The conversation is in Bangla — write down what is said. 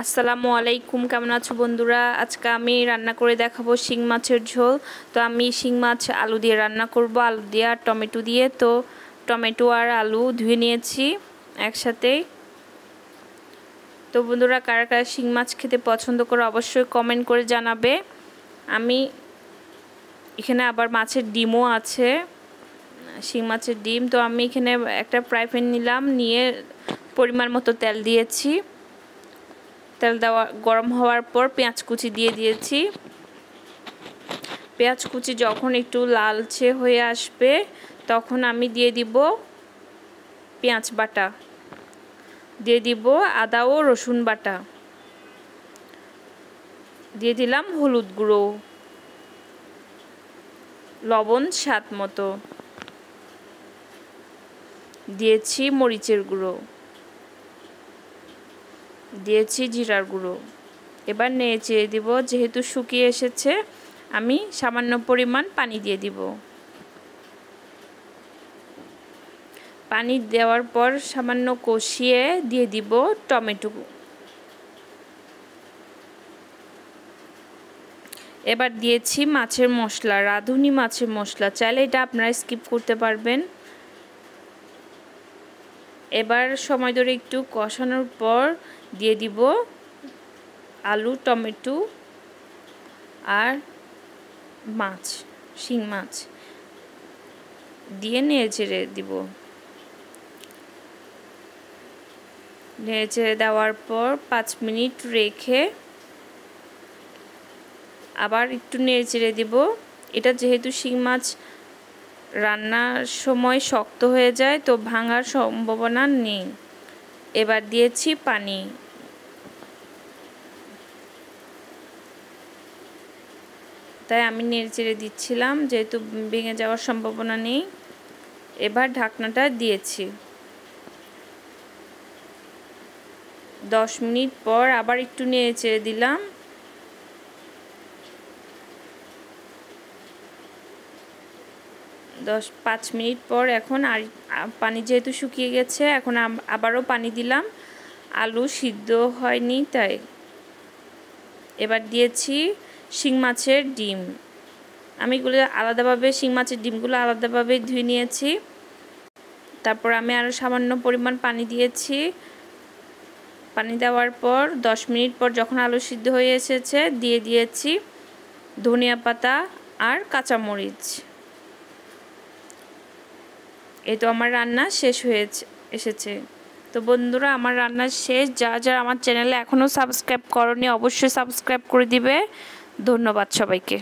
আসসালামু আলাইকুম, কেমন আছো বন্ধুরা? আজকে আমি রান্না করে দেখাবো শিং মাছের ঝোল। তো আমি শিং মাছ আলু দিয়ে রান্না করব, আলু দিয়ে আর টমেটো দিয়ে। তো টমেটো আর আলু ধুয়ে নিয়েছি একসাথে। তো বন্ধুরা, কারা কারা শিং মাছ খেতে পছন্দ করে অবশ্যই কমেন্ট করে জানাবে। আমি এখানে আবার মাছের ডিমও আছে, শিং মাছের ডিম। তো আমি এখানে একটা ফ্রাই প্যান নিলাম, নিয়ে পরিমাণ মতো তেল দিয়েছি। তেল দেওয়া গরম হওয়ার পর পেঁয়াজ কুচি দিয়ে দিয়েছি। পেঁয়াজ কুচি যখন একটু লালচে হয়ে আসবে তখন আমি দিয়ে দিব পেঁয়াজ বাটা, দিয়ে দিব আদা ও রসুন বাটা, দিয়ে দিলাম হলুদ গুঁড়ো, লবণ স্বাদ মতো, দিয়েছি মরিচের গুঁড়ো, দিয়েছি জিরার গুঁড়ো। এবার নেড়ে চেড়ে দিব। যেহেতু শুকিয়ে এসেছে আমি সামান্য পরিমাণ পানি দিয়ে দিব। পানি দেওয়ার পর সামান্য কষিয়ে দিয়ে দিব টমেটো। এবার দিয়েছি মাছের মশলা, রাঁধুনি মাছের মশলা, চাইলে এটা আপনারা স্কিপ করতে পারবেন। এবার সময় ধরে একটু কষানোর পর দিয়ে দিব আলু, টমেটো আর মাছ, শিং মাছ দিয়ে নেড়ে চেড়ে দিব। নেড়ে চেড়ে দেওয়ার পর 5 মিনিট রেখে আবার একটু নেড়ে চেড়ে দিব। এটা যেহেতু শিং মাছ রান্নার সময় শক্ত হয়ে যায়, তো ভাঙার সম্ভাবনা নেই। এবার দিয়েছি পানি। তাই আমি নেড়ে চেড়ে দিচ্ছিলাম, যেহেতু ভেঙে যাওয়ার সম্ভাবনা নেই। এবার ঢাকনাটা দিয়েছি। 10 মিনিট পর আবার একটু নেড়ে চেড়ে দিলাম। 5 মিনিট পর এখন আর পানি যেহেতু শুকিয়ে গেছে, এখন আবারও পানি দিলাম। আলু সিদ্ধ হয়নি তাই। এবার দিয়েছি শিং মাছের ডিম। আমি এগুলো আলাদাভাবে, শিং মাছের ডিমগুলো আলাদাভাবে ধুয়ে নিয়েছি। তারপর আমি আরও সামান্য পরিমাণ পানি দিয়েছি। পানি দেওয়ার পর 10 মিনিট পর যখন আলু সিদ্ধ হয়ে এসেছে দিয়ে দিয়েছি ধনিয়া পাতা আর কাঁচামরিচ। এই তো আমার রান্না শেষ হয়ে এসেছে। তো বন্ধুরা, আমার রান্না শেষ। যারা আমার চ্যানেলে এখনও সাবস্ক্রাইব করোনি অবশ্যই সাবস্ক্রাইব করে দিবে। ধন্যবাদ সবাইকে।